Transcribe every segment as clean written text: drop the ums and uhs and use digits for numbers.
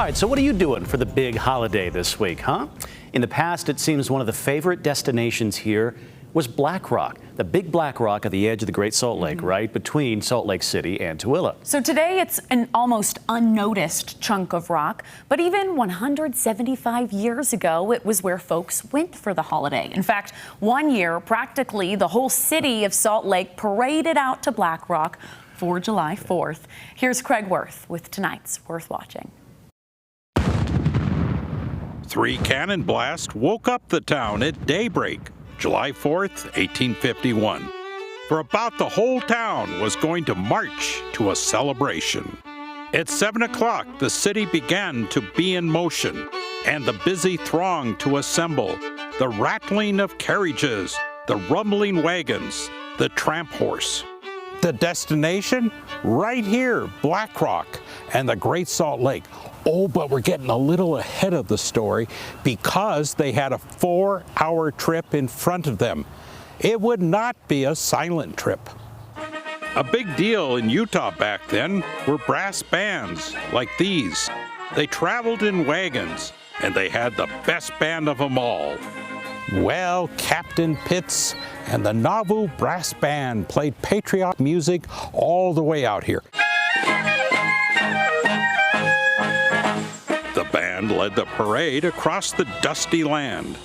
All right, so what are you doing for the big holiday this week, huh? In the past, it seems one of the favorite destinations here was Black Rock, the big Black Rock at the edge of the Great Salt Lake, right between Salt Lake City and Tooele. So today it's an almost unnoticed chunk of rock, but even 175 years ago, it was where folks went for the holiday. In fact, one year, practically the whole city of Salt Lake paraded out to Black Rock for July 4th. Here's Craig Worth with tonight's Worth Watching. 3 cannon blasts woke up the town at daybreak, July 4th, 1851. For about the whole town was going to march to a celebration. At 7 o'clock, the city began to be in motion, and the busy throng to assemble, the rattling of carriages, the rumbling wagons, the tramp horse. The destination? Right here, Black Rock and the Great Salt Lake. Oh, but we're getting a little ahead of the story because they had a 4-hour trip in front of them. It would not be a silent trip. A big deal in Utah back then were brass bands like these. They traveled in wagons, and they had the best band of them all. Well, Captain Pitts and the Nauvoo Brass Band played patriotic music all the way out here. The band led the parade across the dusty land.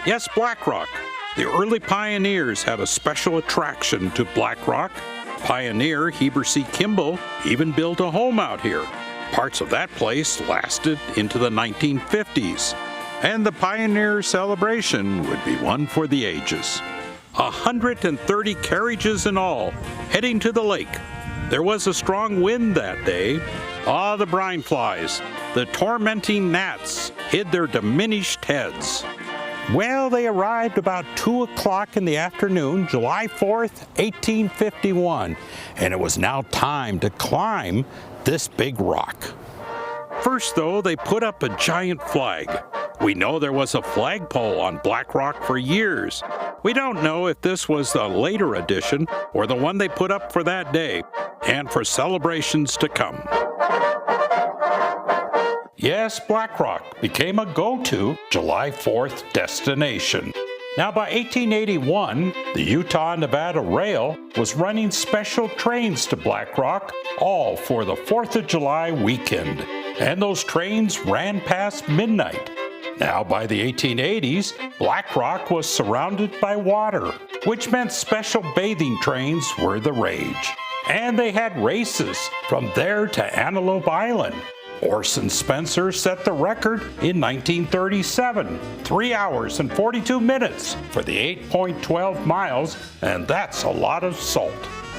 Yes, Black Rock. The early pioneers had a special attraction to Black Rock. Pioneer Heber C. Kimball even built a home out here. Parts of that place lasted into the 1950s. And the Pioneer celebration would be one for the ages. 130 carriages in all, heading to the lake. There was a strong wind that day. The brine flies, the tormenting gnats hid their diminished heads. Well, they arrived about 2 o'clock in the afternoon, July 4th, 1851, and it was now time to climb this big rock. First, though, they put up a giant flag. We know there was a flagpole on Black Rock for years. We don't know if this was the later edition or the one they put up for that day and for celebrations to come. Yes, Black Rock became a go-to July 4th destination. Now, by 1881, the Utah-Nevada Rail was running special trains to Black Rock, all for the 4th of July weekend. And those trains ran past midnight. Now, by the 1880s, Black Rock was surrounded by water, which meant special bathing trains were the rage. And they had races from there to Antelope Island. Orson Spencer set the record in 1937, 3 hours and 42 minutes for the 8.12 miles, and that's a lot of salt.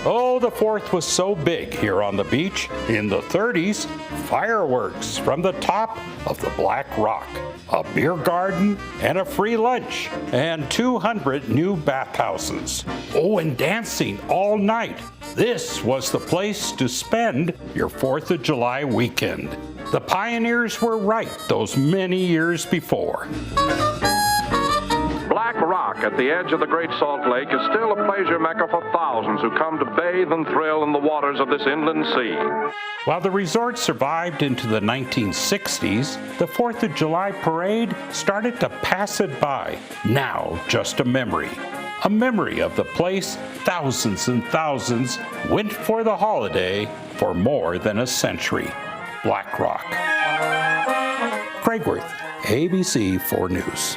Oh, the 4th was so big here on the beach. In the 30s, fireworks from the top of the Black Rock, a beer garden and a free lunch, and 200 new bathhouses. Oh, and dancing all night. This was the place to spend your 4th of July weekend. The pioneers were right those many years before. Black Rock at the edge of the Great Salt Lake is still a pleasure mecca for thousands who come to bathe and thrill in the waters of this inland sea. While the resort survived into the 1960s, the 4th of July parade started to pass it by. Now just a memory of the place thousands and thousands went for the holiday for more than a century. Black Rock. Craig Worth, ABC 4 News.